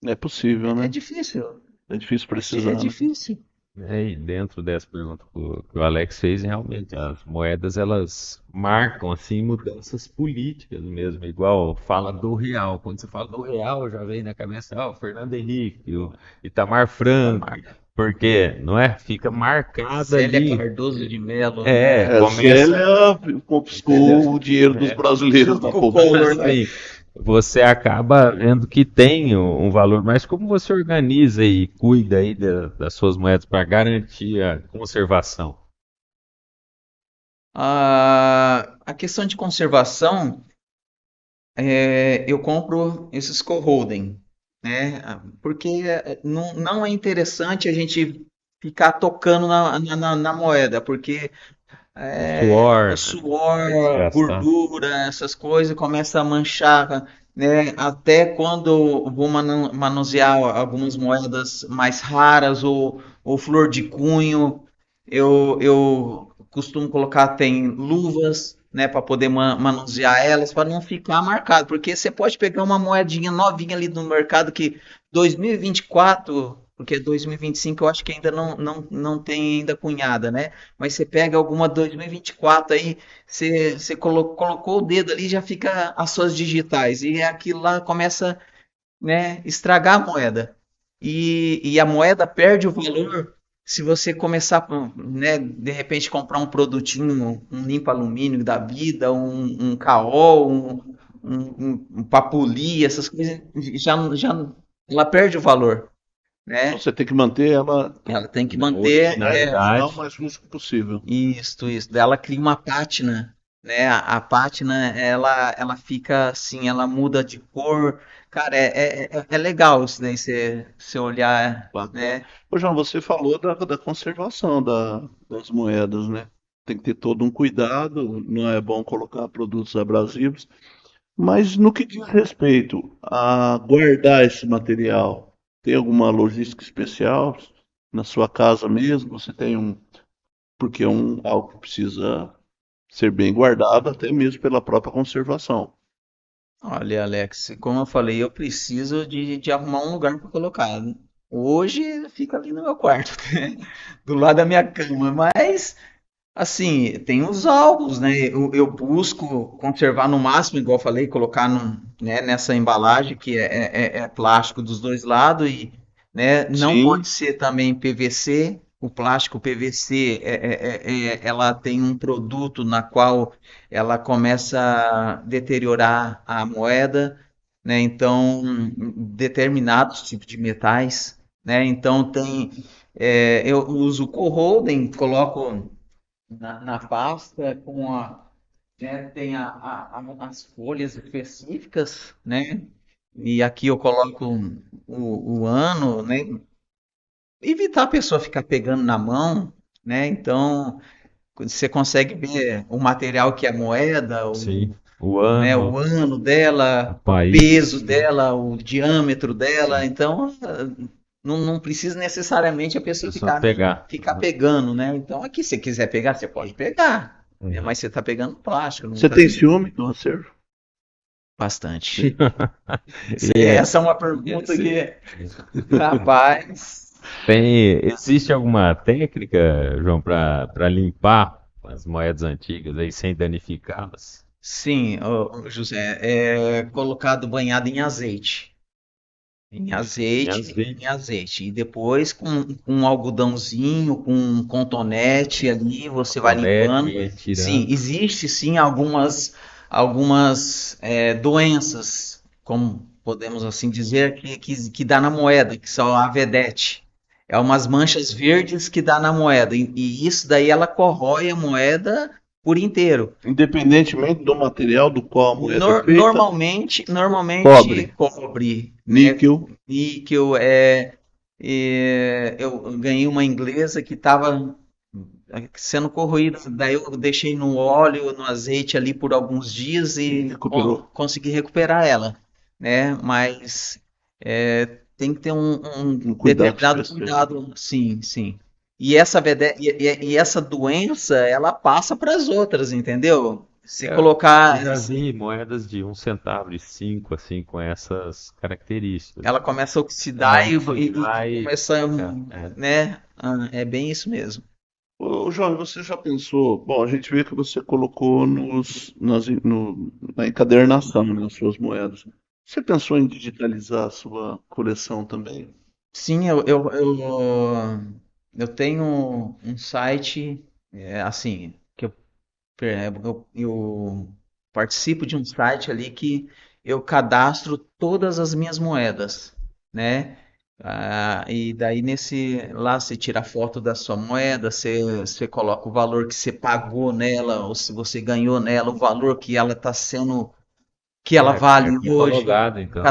É possível, É né? difícil. É difícil É precisar, né? difícil. E dentro dessa pergunta que o Alex fez, realmente, as moedas elas marcam assim mudanças políticas mesmo, igual fala do real. Quando você fala do real, já vem na cabeça, o Fernando Henrique, o Itamar Franco, porque, não é? Fica marcada Célia ali. Cardoso de Mello, É, né? começa. Célia confiscou o dinheiro dos brasileiros da Junto com o poupança. Collor, né? Assim, você acaba vendo que tem um valor, mas como você organiza e cuida aí das suas moedas para garantir a conservação? A questão de conservação, eu compro esses co-holding, né? Porque não é interessante a gente ficar tocando na moeda, porque Suor, suor, desgastar. gordura, essas coisas começa a manchar, né? Até quando eu vou manusear algumas moedas mais raras ou flor de cunho, eu costumo colocar tem luvas, né, para poder manusear elas, para não ficar marcado, porque você pode pegar uma moedinha novinha ali no mercado que 2024, porque 2025 eu acho que ainda não tem ainda cunhada, né? Mas você pega alguma 2024 aí, você colocou o dedo ali, já fica as suas digitais. E aquilo lá começa, né, estragar a moeda. E a moeda perde o valor se você começar, né, de repente comprar um produtinho, um limpa-alumínio da vida, um Caol, um Papuli, essas coisas, já ela perde o valor, Então né? você tem que manter ela Ela tem que Na manter original o originalidade. mais justo possível. isso. Ela cria uma pátina, né? A pátina, ela fica assim, ela muda de cor. Cara, é legal isso daí, você olhar, Bacana. né? Ô, João, você falou da conservação das moedas, né? Tem que ter todo um cuidado, não é bom colocar produtos abrasivos. Mas no que diz respeito a guardar esse material, tem alguma logística especial na sua casa mesmo? Você tem porque é algo que precisa ser bem guardado, até mesmo pela própria conservação. Olha, Alex, como eu falei, eu preciso de arrumar um lugar para colocar. Hoje fica ali no meu quarto, do lado da minha cama, mas assim, tem os álbuns, né? Eu busco conservar no máximo, igual eu falei, colocar né, nessa embalagem que é plástico dos dois lados e, né, não pode Sim, ser também PVC. O plástico PVC, ela tem um produto na qual ela começa a deteriorar a moeda, né? Então, determinados tipos de metais, né? Então eu uso o co-holding, coloco na pasta né, tem as folhas específicas, né? E aqui eu coloco o ano, né? Evitar a pessoa ficar pegando na mão, né? Então você consegue ver o material que é a moeda, Sim. O né, ano, o ano o dela, o país, peso dela, o diâmetro dela. sim. Então não precisa necessariamente a É pessoa só ficar, pegar. ficar pegando, né? Então aqui, se você quiser pegar, você pode pegar, né? Uhum. Mas você está pegando plástico, não você está tem pegando ciúme do acervo? bastante. E Essa é uma pergunta que, rapaz, existe alguma técnica, João, para limpar as moedas antigas aí sem danificá-las? sim, ô, José, é colocado banhado em azeite. Em Em azeite, azeite. E depois com um algodãozinho, com um cotonete ali, você vai cotonete, limpando. vai Sim, tirando. existe sim algumas doenças, como podemos assim dizer, que dá na moeda, que são a vedete. é umas manchas verdes que dá na moeda. E isso daí ela corrói a moeda por inteiro. Independentemente do material do qual a moeda é feita, Normalmente cobre, cobre, né? níquel, Níquel eu ganhei uma inglesa que estava sendo corroída. Daí eu deixei no óleo, no azeite ali por alguns dias e recuperou. consegui recuperar ela, né? Mas tem que ter um Um cuidado determinado especial. cuidado, sim, sim. E essa doença, ela passa para as outras, entendeu? Se Eu colocar, já vi moedas de 1 centavo, de 5, assim, com essas características. ela começa a oxidar Oxidar e e... começa, É, é. né? É bem isso mesmo. Ô, João, você já pensou? Bom, a gente vê que você colocou na encadernação, né, as suas moedas. Você pensou em digitalizar a sua coleção também? Sim, eu tenho um site, assim, que eu participo de um site ali que eu cadastro todas as minhas moedas, né? E daí lá você tira a foto da sua moeda, você coloca o valor que você pagou nela, ou se você ganhou nela, o valor que ela está sendo, que ela É vale hoje. catalogado, então.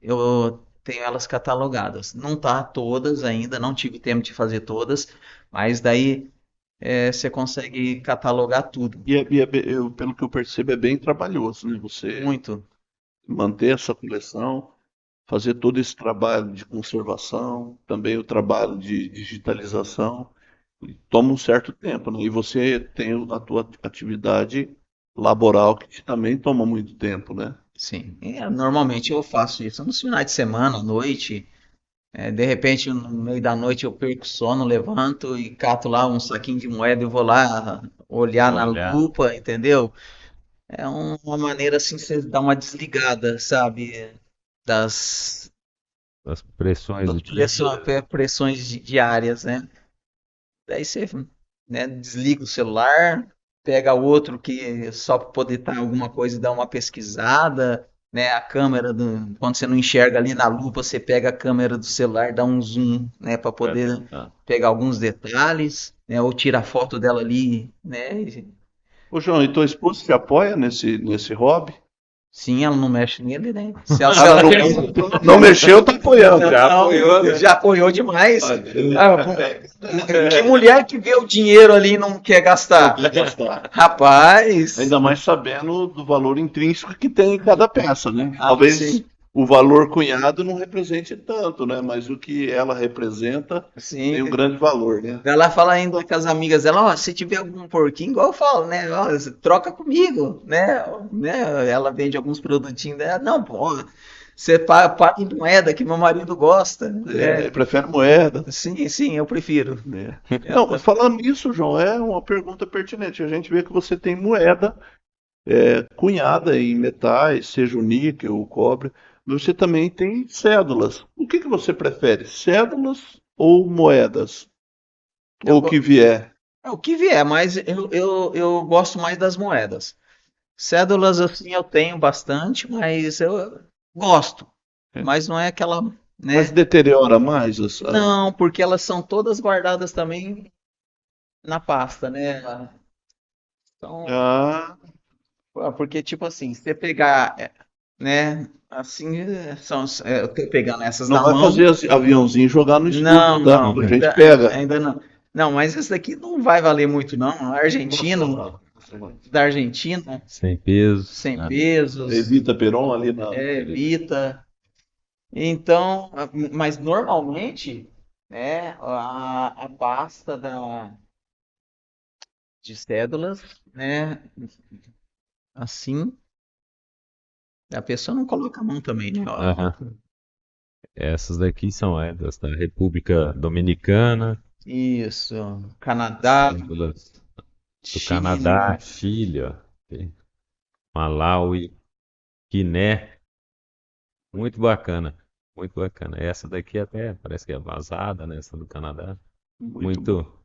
Eu tenho elas catalogadas. Não tá todas ainda, não tive tempo de fazer todas, mas daí você consegue catalogar tudo. Pelo que eu percebo, é bem trabalhoso, né? Você Muito. manter essa coleção, fazer todo esse trabalho de conservação, também o trabalho de digitalização, e toma um certo tempo, né? E você tem a tua atividade laboral que também toma muito tempo, né? Sim. Normalmente eu faço isso nos finais de semana, à noite. De repente, no meio da noite, eu perco o sono, levanto e cato lá um saquinho de moeda e vou lá olhar na Olha, lupa, entendeu? É uma maneira assim, você dá uma desligada, sabe? Das, as pressões Das do dia. pressões diárias, né? Daí você, né, desliga o celular, pega outro que só para poder estar alguma coisa e dar uma pesquisada, né? A câmera quando você não enxerga ali na lupa, você pega a câmera do celular, dá um zoom, né, para poder Ah, pegar alguns detalhes, né? Ou tira a foto dela ali, né? Ô, João, e tua esposa te apoia nesse hobby? Sim, ela não mexe nele, né? Se Ela ela não, quer. não mexeu, tá apoiando. já Não, apoiou, né? já apoiou demais. Que mulher que vê o dinheiro ali e não quer Não gastar? quer gastar. Rapaz. Ainda mais sabendo do valor intrínseco que tem em cada peça, né? Ah, Talvez sim, o valor cunhado não represente tanto, né? Mas o que ela representa sim. tem um grande valor, né? Ela fala ainda com as amigas dela, ó, se tiver algum porquinho, igual eu falo, né? Ó, troca comigo, né? Ela vende alguns produtinhos dela. Não, pô, você paga em moeda que meu marido gosta, É, né? prefere moeda, Sim, sim, eu prefiro. né? Eu Não, tam- mas falando nisso, João, é uma pergunta pertinente. A gente vê que você tem moeda cunhada em metais, seja o níquel, o cobre. Você também tem cédulas. O que que você prefere? Cédulas ou moedas? eu Ou o que go- vier? o que vier, mas eu gosto mais das moedas. Cédulas, assim, eu tenho bastante, mas eu gosto. É. Mas não é aquela, Mas né? deteriora mais Não, porque elas são todas guardadas também na pasta, né? Então, Ah, porque tipo assim, se você pegar, né? Assim, eu tô pegando essas não na vai mão. fazer aviãozinho e jogar no estúdio, Não, tá? não, A gente pega. ainda não. Não, mas esse daqui não vai valer muito, não. Argentino, da Argentina, Sem peso. sem Ah, pesos, Evita Peron ali na. Vita. Então, mas normalmente, né, a pasta de cédulas, né, assim, a pessoa não coloca a mão também, né? Ó. aham. Essas daqui são das da República Dominicana, Isso, Canadá, cédulas do Chile, Canadá, Chile, ó, tem Malawi, Guiné. Muito bacana, muito bacana. Essa daqui até parece que é vazada, né? Essa do Canadá. Muito bom. Muito,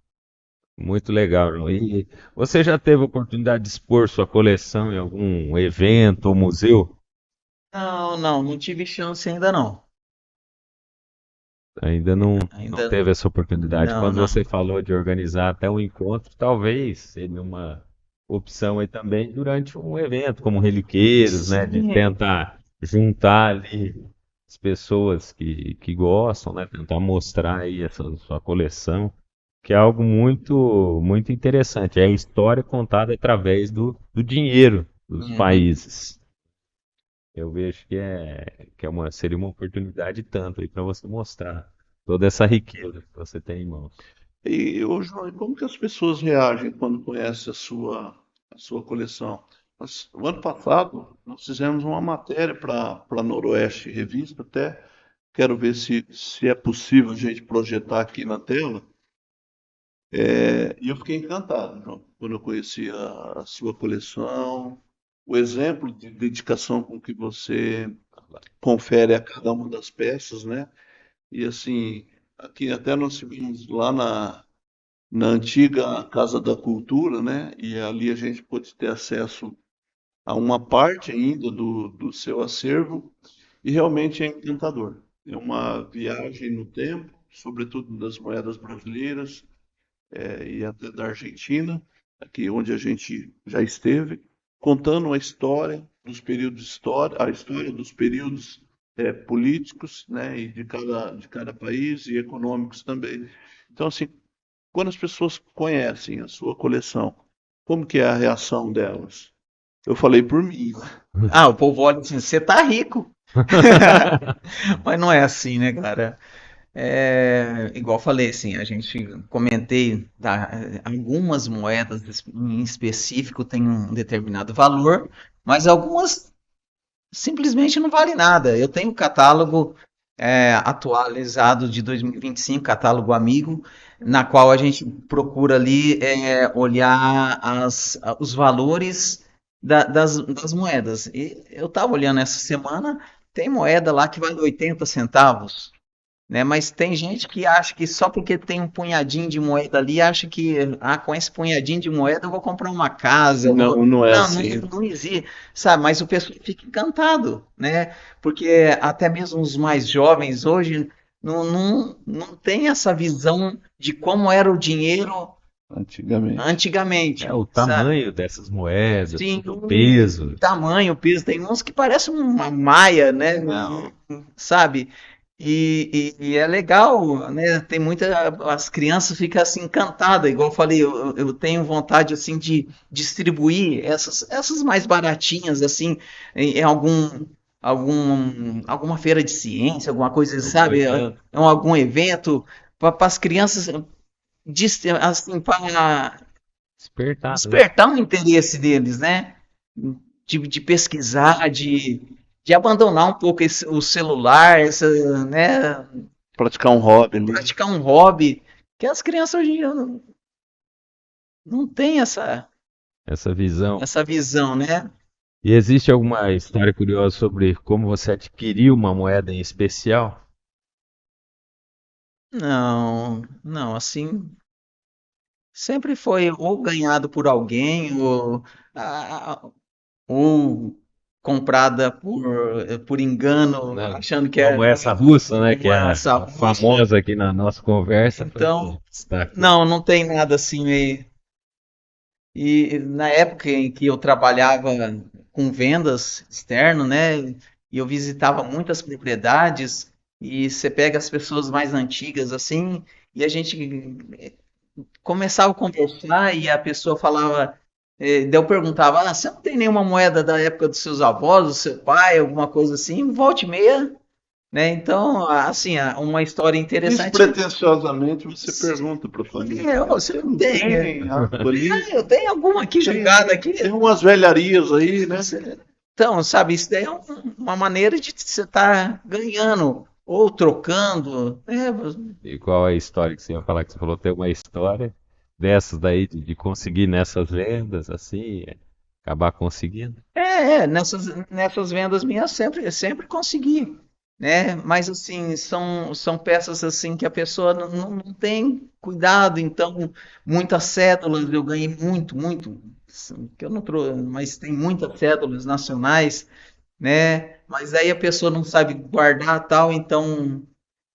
muito legal, João. E você já teve a oportunidade de expor sua coleção em algum evento ou museu? não tive chance ainda não. Ainda não Ainda teve essa oportunidade. não, Quando você não. falou de organizar até um encontro, talvez seria uma opção aí também durante um evento, como Reliqueiros, né? De Sim, tentar juntar ali as pessoas que gostam, né? Tentar mostrar aí essa sua coleção, que é algo muito interessante. É a história contada através do dinheiro dos uhum. países. Eu vejo seria uma oportunidade tanto aí para você mostrar toda essa riqueza que você tem em mãos. E, ô, João, e como que as pessoas reagem quando conhecem a sua coleção? O ano passado, nós fizemos uma matéria para Noroeste Revista, até quero ver se é possível a gente projetar aqui na tela. E eu fiquei encantado, João, quando eu conheci a sua coleção, o exemplo de dedicação com que você confere a cada uma das peças, né? E assim, aqui até nós tivemos lá na antiga Casa da Cultura, né? E ali a gente pôde ter acesso a uma parte ainda do seu acervo e realmente é encantador. É uma viagem no tempo, sobretudo das moedas brasileiras, e até da Argentina, aqui onde a gente já esteve, contando a história dos períodos a história dos períodos políticos, né, e de cada país e econômicos também. Então, assim, quando as pessoas conhecem a sua coleção, como que é a reação delas? Eu falei por mim, né? Ah, o povo olha assim, você tá rico. Mas não é assim, né, cara? É, igual eu falei, assim, a gente comentei, tá, algumas moedas em específico têm um determinado valor, mas algumas simplesmente não valem nada. Eu tenho o catálogo atualizado de 2025, catálogo amigo, na qual a gente procura ali olhar os valores das moedas. E eu estava olhando essa semana, tem moeda lá que vale 80 centavos, né? Mas tem gente que acha que só porque tem um punhadinho de moeda ali, acha que com esse punhadinho de moeda eu vou comprar uma casa. Não, não é Não, não, assim. não existe, sabe? Mas o pessoal fica encantado, né? Porque até mesmo os mais jovens hoje não tem essa visão de como era o dinheiro Antigamente. É antigamente, o sabe? tamanho dessas moedas, Sim, o peso. tamanho, peso, tem uns que parecem uma maia, né? Não, Sabe? E é legal, né? Tem muita. As crianças ficam assim encantadas, igual eu falei, eu tenho vontade assim de distribuir essas mais baratinhas, assim, em alguma feira de ciência, alguma coisa, algum sabe? evento. Algum evento, para as crianças, assim, para Despertar, né? despertar o interesse deles, né? De pesquisar, de abandonar um pouco o celular, né? Praticar um hobby ali. Praticar um hobby, que as crianças hoje em dia não têm Essa visão. essa visão, né? E existe alguma história curiosa sobre como você adquiriu uma moeda em especial? Não, não, assim, sempre foi ou ganhado por alguém, ah, ou comprada por engano, Né? achando que Como é essa russa, né? Que é essa russa. famosa aqui na nossa conversa, foi Então, que destacou. não tem nada assim meio. E na época em que eu trabalhava com vendas externo, né? E eu visitava muitas propriedades e você pega as pessoas mais antigas assim, e a gente começava a conversar e a pessoa falava, daí eu perguntava, você não tem nenhuma moeda da época dos seus avós, do seu pai, alguma coisa assim? Volta e meia, né? Então, assim, uma história interessante. Despretensiosamente você pergunta para a família. Você Você não não tem. tem algo ali? Eu tenho alguma aqui jogada aqui. Tem umas velharias aí, né? Então, sabe, isso daí é uma maneira de você estar ganhando ou trocando, né? E qual é a história que você ia falar? Que você falou tem uma história dessas daí de conseguir nessas vendas, assim, acabar conseguindo. Nessas vendas minhas sempre consegui, né? Mas assim, são peças assim que a pessoa não tem cuidado, então muitas cédulas eu ganhei muito, assim, que eu não trouxe, mas tem muitas cédulas nacionais, né? Mas aí a pessoa não sabe guardar tal, então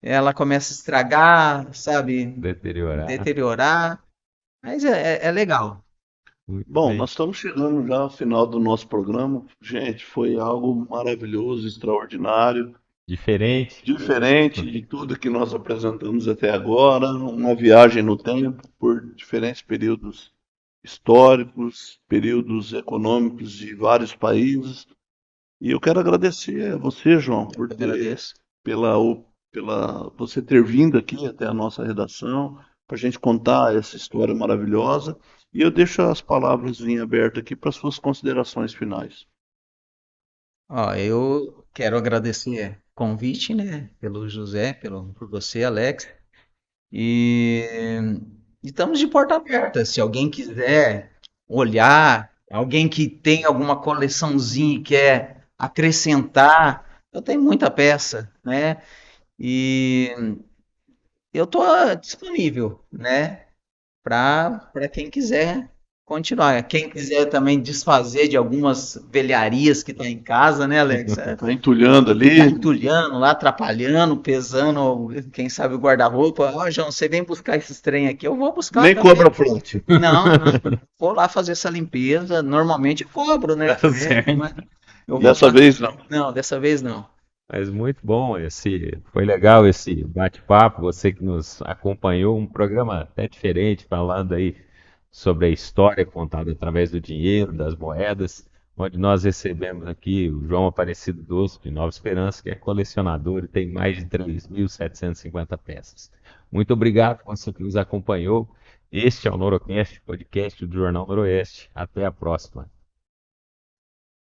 ela começa a estragar, sabe? Deteriorar. Deteriorar. Mas é legal. Muito Bom, bem. nós estamos chegando já ao final do nosso programa. Gente, foi algo maravilhoso, extraordinário, Diferente. diferente de tudo que nós apresentamos até agora, uma viagem no tempo por diferentes períodos históricos, períodos econômicos de vários países. E eu quero agradecer a você, João, Eu por que ter agradeço. pela você ter vindo aqui até a nossa redação para a gente contar essa história maravilhosa. E eu deixo as palavras em aberto aqui para suas considerações finais. Ó, eu quero agradecer o convite, né? Pelo José, por você, Alex. E estamos de porta aberta. Se alguém quiser olhar, alguém que tem alguma coleçãozinha e quer acrescentar, eu tenho muita peça, né? E eu estou disponível, né? Para quem quiser continuar. Quem quiser também desfazer de algumas velharias que está em casa, né, Alex? Tá entulhando Que tá ali, entulhando lá, atrapalhando, pesando, quem sabe o guarda-roupa. Ó, João, você vem buscar esses trem aqui, eu vou buscar nem também. cobra frete. Não, não. Vou lá fazer essa limpeza. Normalmente eu cobro, né? Tá certo. Mas eu vou Dessa lá. vez não. Não, dessa vez não. Mas muito bom foi legal esse bate-papo, você que nos acompanhou, um programa até diferente, falando aí sobre a história contada através do dinheiro, das moedas, onde nós recebemos aqui o João Aparecido Doce, de Nova Esperança, que é colecionador e tem mais de 3.750 peças. Muito obrigado por você que nos acompanhou. Este é o Norocast, podcast do Jornal Noroeste. Até a próxima.